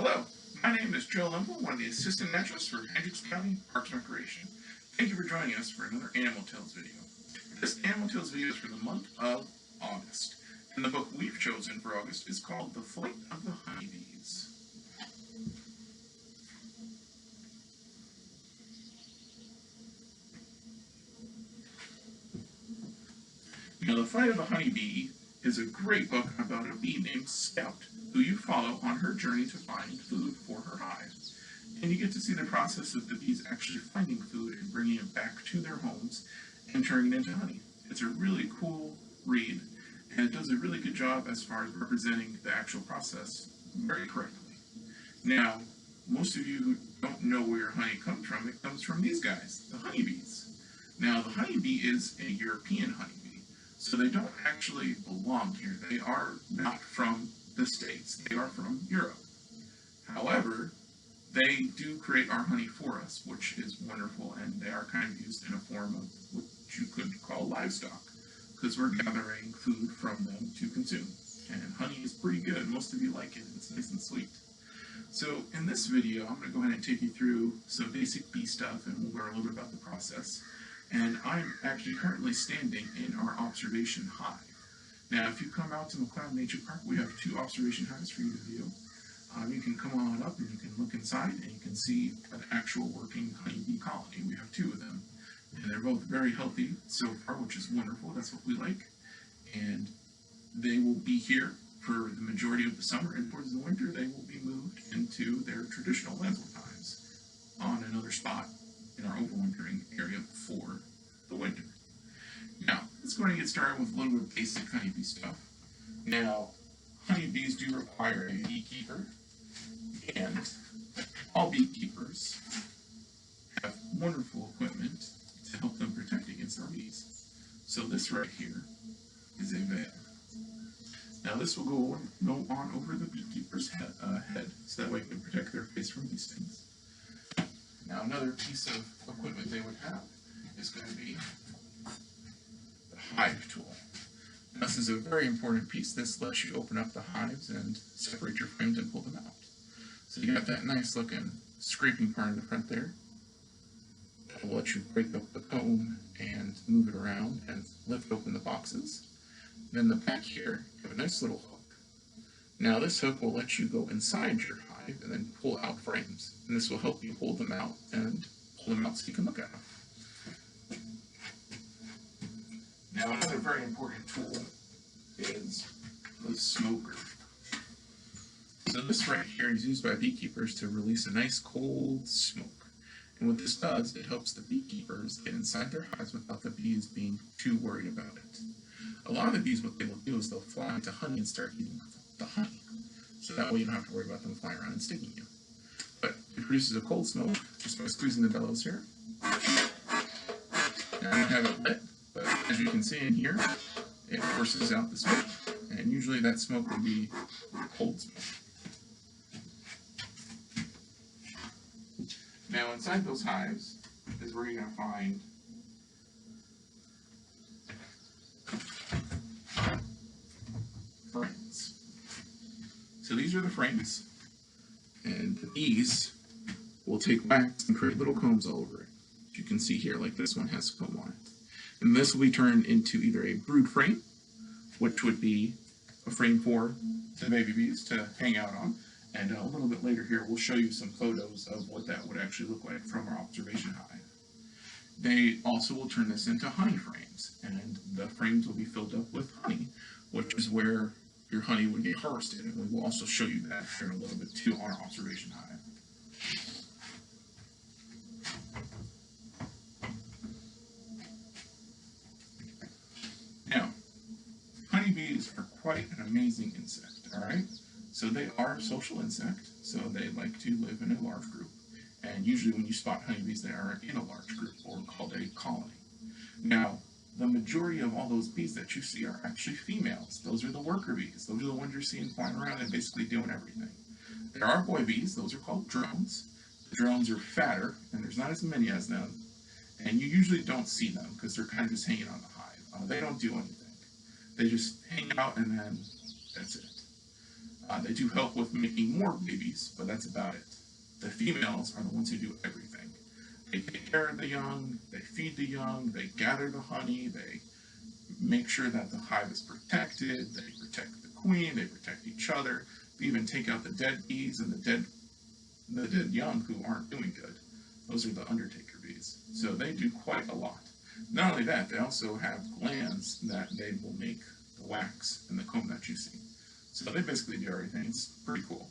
Hello, my name is Joe Lembo, one of the assistant naturalists for Hendricks County Parks and Recreation. Thank you for joining us for another Animal Tales video. This Animal Tales video is for the month of August, and the book we've chosen for August is called The Flight of the Honeybees. Now, The Flight of the Honeybee is a great book about a bee named Scout, who you follow on her journey to find food for her hive. And you get to see the process of the bees actually finding food and bringing it back to their homes and turning it into honey. It's a really cool read, and it does a really good job as far as representing the actual process very correctly. Now, most of you who don't know where your honey comes from, it comes from these guys, the honeybees. Now, the honeybee is a European honeybee, so they don't actually belong here. They are not from the States. They are from Europe. However, they do create our honey for us, which is wonderful, and they are kind of used in a form of what you could call livestock, because we're gathering food from them to consume. And honey is pretty good. Most of you like it. It's nice and sweet. So in this video, I'm going to go ahead and take you through some basic bee stuff, and we'll learn a little bit about the process. And I'm actually currently standing in our observation hive. Now, if you come out to McLeod Nature Park, we have 2 observation hives for you to view. You can come on up and you can look inside and you can see an actual working honeybee colony. We have 2 of them, and they're both very healthy so far, which is wonderful. That's what we like. And they will be here for the majority of the summer, and towards the winter they will be moved into their traditional landscape hives on another spot in our overwintering area for the winter. Now, let's go ahead and get started with a little bit of basic honeybee stuff. Now, honeybees do require a beekeeper, and all beekeepers have wonderful equipment to help them protect against our bees. So this right here is a veil. Now this will go on over the beekeeper's head, so that way it can protect their face from these things. Now another piece of equipment they would have is going to be the hive tool. Now, this is a very important piece. This lets you open up the hives and separate your frames and pull them out. So you got that nice looking scraping part in the front there. That will let you break up the comb and move it around and lift open the boxes. Then the back here, you have a nice little hook. Now this hook will let you go inside your hive and then pull out frames. And this will help you hold them out and pull them out so you can look at them. Now another very important tool is the smoker. So this right here is used by beekeepers to release a nice cold smoke. And what this does, it helps the beekeepers get inside their hives without the bees being too worried about it. A lot of the bees, what they will do is they'll fly into honey and start eating the honey. So that way you don't have to worry about them flying around and stinging you. But it produces a cold smoke just by squeezing the bellows here. Now I don't have it lit, but as you can see in here, it forces out the smoke. And usually that smoke will be cold smoke. Now inside those hives is where you're going to find frames. So these are the frames, and the bees will take wax and create little combs all over it. As you can see here, like this one has a comb on it. And this will be turned into either a brood frame, which would be a frame for the baby bees to hang out on. And a little bit later here, we'll show you some photos of what that would actually look like from our observation hive. They also will turn this into honey frames, and the frames will be filled up with honey, which is where your honey would get harvested. And we will also show you that here in a little bit too on our observation hive. Now, honeybees are quite an amazing insect, all right? So they are a social insect, so they like to live in a large group. And usually when you spot honeybees, they are in a large group, or called a colony. Now, the majority of all those bees that you see are actually females. Those are the worker bees. Those are the ones you're seeing flying around and basically doing everything. There are boy bees. Those are called drones. The drones are fatter, and there's not as many as them. And you usually don't see them because they're kind of just hanging on the hive. They don't do anything. They just hang out, and then that's it. They do help with making more babies, but that's about it. The females are the ones who do everything. They take care of the young, they feed the young, they gather the honey, they make sure that the hive is protected, they protect the queen, they protect each other, they even take out the dead bees and the dead young who aren't doing good. Those are the undertaker bees. So they do quite a lot. Not only that, they also have glands that they will make the wax and the comb that you see. So they basically do everything. It's pretty cool.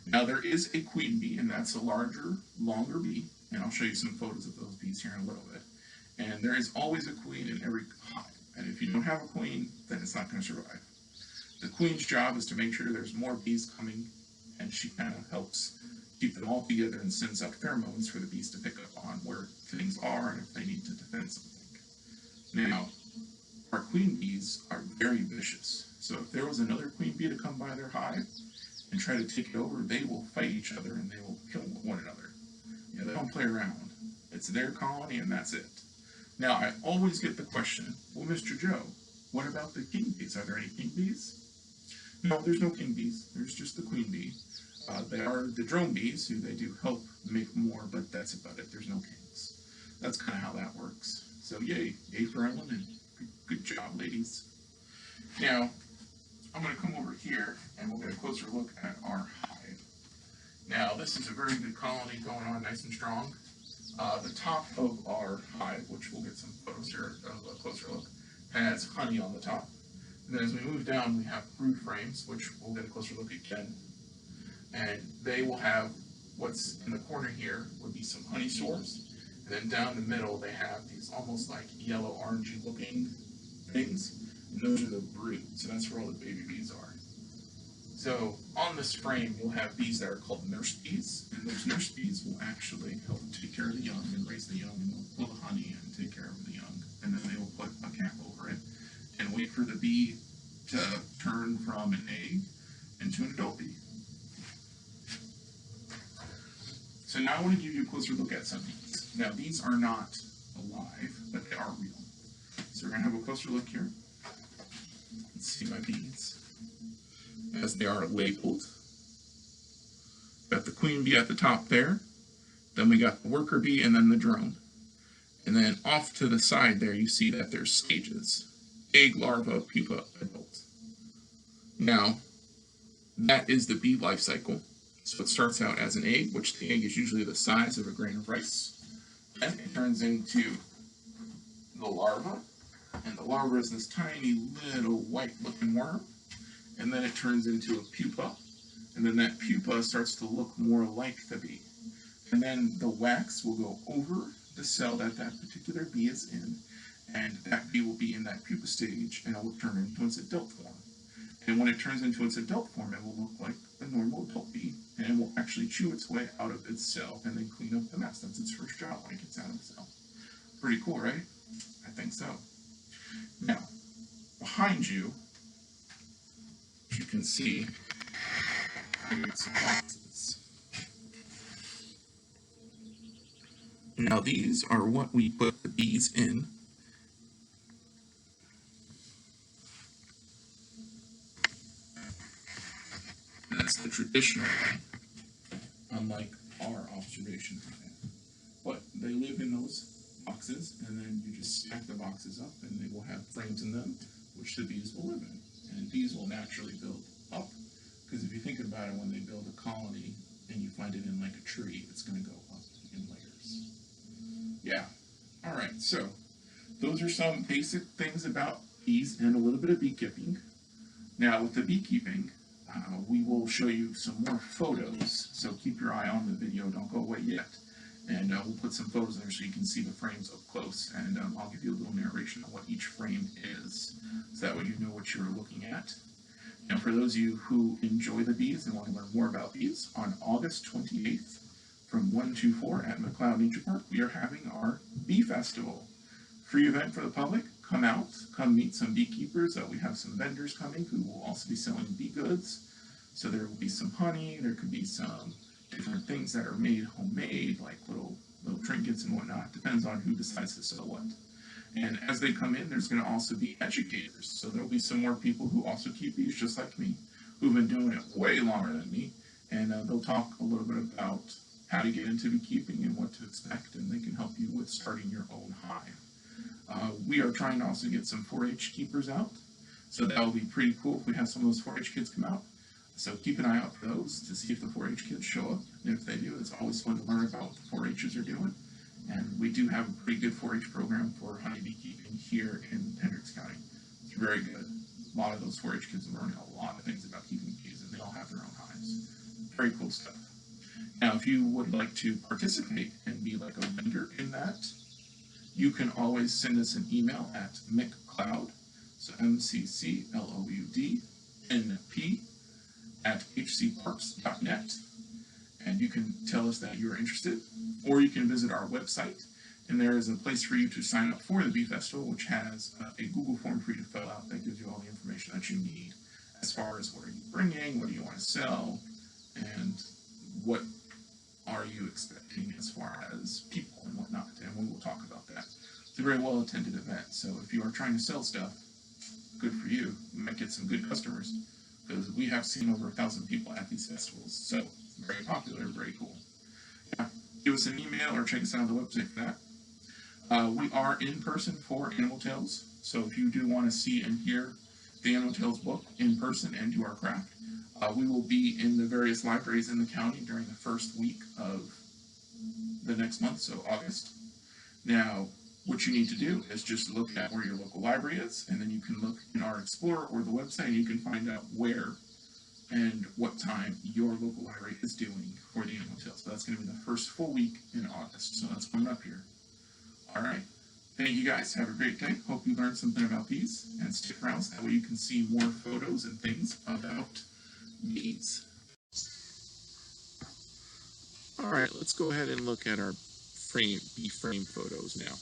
Now there is a queen bee, and that's a larger, longer bee, and I'll show you some photos of those bees here in a little bit. And there is always a queen in every hive, and if you don't have a queen, then it's not going to survive. The queen's job is to make sure there's more bees coming, and she kind of helps keep them all together and sends out pheromones for the bees to pick up on where things are and if they need to defend something. Now, our queen bees are very vicious, so if there was another queen bee to come by their hive and try to take it over, they will fight each other and they will kill one another. Yeah, they don't play around. It's their colony and that's it. Now, I always get the question, well, Mr. Joe, what about the king bees? Are there any king bees? No, there's no king bees. There's just the queen bee. They are the drone bees, who they do help make more, but that's about it. There's no kings. That's kind of how that works. So yay for Ellen, and good job, ladies. Now, I'm going to come over here, and we'll get a closer look at our hive. Now, this is a very good colony going on, nice and strong. The top of our hive, which we'll get some photos here, a closer look, has honey on the top. And then as we move down, we have brood frames, which we'll get a closer look again. And they will have, what's in the corner here would be some honey stores. And then down the middle, they have these almost like yellow orangey looking things. And those are the brood. So that's where all the baby bees are. So on this frame, you'll have bees that are called nurse bees. And those nurse bees will actually help take care of the young and raise the young, and they'll pull the honey and take care of the young. And then they will put a cap over it and wait for the bee to turn from an egg into an adult bee. So now I want to give you a closer look at some bees. Now these are not alive, but they are real. So we're going to have a closer look here. Let's see my bees as they are labeled. Got the queen bee at the top there. Then we got the worker bee and then the drone. And then off to the side there you see that there's stages. Egg, larva, pupa, adult. Now, that is the bee life cycle. So it starts out as an egg, which the egg is usually the size of a grain of rice. Then it turns into the larva, and the larva is this tiny little white-looking worm. And then it turns into a pupa, and then that pupa starts to look more like the bee. And then the wax will go over the cell that that particular bee is in, and that bee will be in that pupa stage, and it will turn into its adult form. And when it turns into its adult form, it will look like a normal adult bee, and it will actually chew its way out of its cell and then clean up the mess. That's its first job when it gets out of the cell. Pretty cool, right? I think so. Now, behind you, as you can see, I got some boxes. Now these are what we put the bees in. That's the traditional way, unlike our observation plan. But they live in those boxes, and then you just stack the boxes up, and they will have frames in them, which the bees will live in. And bees will naturally build up, because if you think about it, when they build a colony and you find it in like a tree, it's going to go up in layers. Yeah. All right. So those are some basic things about bees and a little bit of beekeeping. Now with the beekeeping, we will show you some more photos, so keep your eye on the video, don't go away yet. And we'll put some photos there so you can see the frames up close, and I'll give you a little narration on what each frame is, so that way you know what you're looking at. Now for those of you who enjoy the bees and want to learn more about bees, on August 28th from 1 to 4 at McLeod Nature Park, we are having our Bee Festival. Free event for the public. Come out, come meet some beekeepers. We have some vendors coming who will also be selling bee goods. So there will be some honey, there could be some different things that are made homemade, like little trinkets and whatnot. Depends on who decides to sell what. And as they come in, there's going to also be educators. So there will be some more people who also keep bees just like me, who've been doing it way longer than me, and they'll talk a little bit about how to get into beekeeping and what to expect, and they can help you with starting your own hive. We are trying to also get some 4-H keepers out, so that will be pretty cool if we have some of those 4-H kids come out. So keep an eye out for those to see if the 4-H kids show up, and if they do, it's always fun to learn about what the 4-Hers are doing. And we do have a pretty good 4-H program for honeybee keeping here in Hendricks County. It's very good. A lot of those 4-H kids are learning a lot of things about keeping bees, and they all have their own hives. Very cool stuff. Now, if you would like to participate and be like a vendor in that, you can always send us an email at mccloud, so MCCLOUDNP @hcparks.net, and you can tell us that you're interested, or you can visit our website, and there is a place for you to sign up for the Bee Festival, which has a Google form for you to fill out that gives you all the information that you need as far as what are you bringing, what do you want to sell, and what are you expecting as far as people and whatnot, and we will talk about that. It's a very well attended event, so if you are trying to sell stuff, good for you. You might get some good customers, because we have seen over 1,000 people at these festivals, so very popular, very cool. Yeah, give us an email or check us out on the website for that. We are in person for Animal Tales, so if you do want to see and hear the Animal Tales book in person and do our craft, we will be in the various libraries in the county during the first week of the next month, so August. Now, what you need to do is just look at where your local library is, and then you can look in our Explorer or the website, and you can find out where and what time your local library is doing for the Animal Tales. So that's going to be the first full week in August, so that's coming up here. All right. Thank you guys. Have a great day. Hope you learned something about bees, and stick around so that way you can see more photos and things about bees. All right, let's go ahead and look at our bee frame photos now.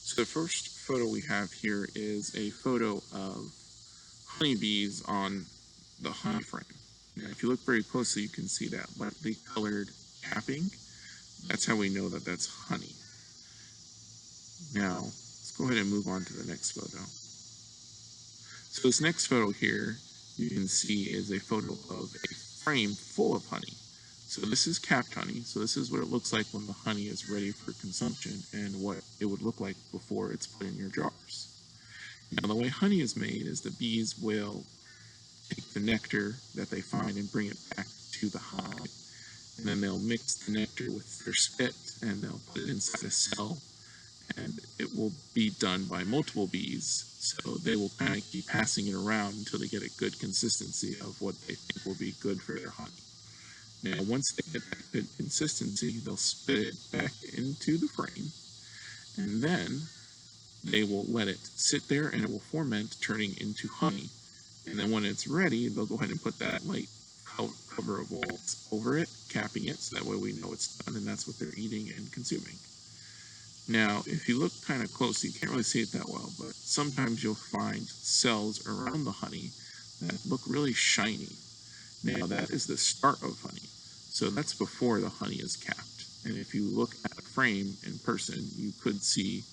So the first photo we have here is a photo of honeybees on the honey frame. Now, if you look very closely, you can see that lightly colored capping. That's how we know that that's honey. Now, let's go ahead and move on to the next photo. So this next photo here, you can see is a photo of a frame full of honey. So this is capped honey. So this is what it looks like when the honey is ready for consumption, and what it would look like before it's put in your jars. Now, the way honey is made is the bees will take the nectar that they find and bring it back to the hive, and then they'll mix the nectar with their spit, and they'll put it inside a cell, and it will be done by multiple bees. So they will kind of keep passing it around until they get a good consistency of what they think will be good for their honey. Now, once they get that good consistency, they'll spit it back into the frame, and then they will let it sit there, and it will ferment, turning into honey. And then when it's ready, they'll go ahead and put that light cover of wax over it, capping it, so that way we know it's done, and that's what they're eating and consuming. Now, if you look kind of closely, you can't really see it that well, but sometimes you'll find cells around the honey that look really shiny. Now, that is the start of honey. So that's before the honey is capped. And if you look at a frame in person, you could see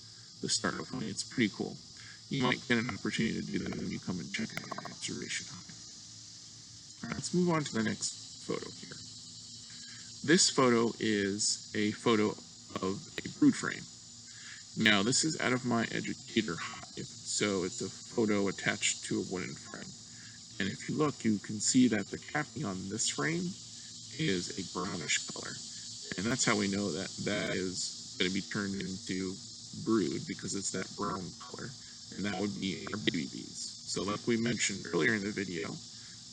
the start of honey. It's pretty cool. You might get an opportunity to do that when you come and check out our observation hive. All right, let's move on to the next photo here. This photo is a photo of a brood frame. Now, this is out of my educator hive, so it's a photo attached to a wooden frame. And if you look, you can see that the capping on this frame is a brownish color. And that's how we know that that is going to be turned into brood, because it's that brown color. And that would be our baby bees. So like we mentioned earlier in the video,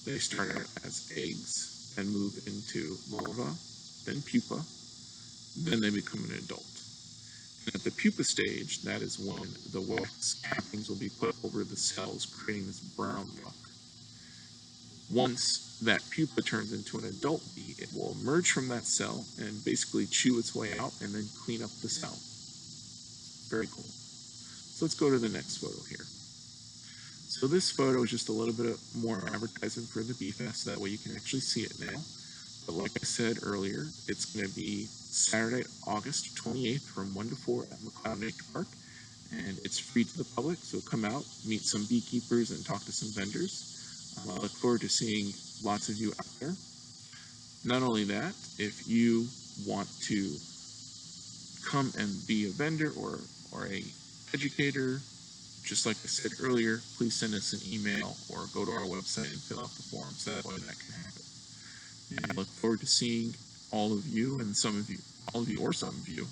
they start out as eggs and move into larva, then pupa, then they become an adult. And at the pupa stage, that is when the wax cappings will be put over the cells, creating this brown look. Once that pupa turns into an adult bee, it will emerge from that cell and basically chew its way out and then clean up the cell. Very cool. So let's go to the next photo here. So this photo is just a little bit more advertising for the Bee Fest, that way you can actually see it now. But like I said earlier, it's going to be Saturday, August 28th from 1 to 4 at McLeod Nature Park, and it's free to the public, so come out, meet some beekeepers, and talk to some vendors. I look forward to seeing lots of you out there. Not only that, if you want to come and be a vendor or a educator, just like I said earlier, please send us an email or go to our website and fill out the forms. That way that can happen. And I look forward to seeing all of you and some of you, all of you or some of you,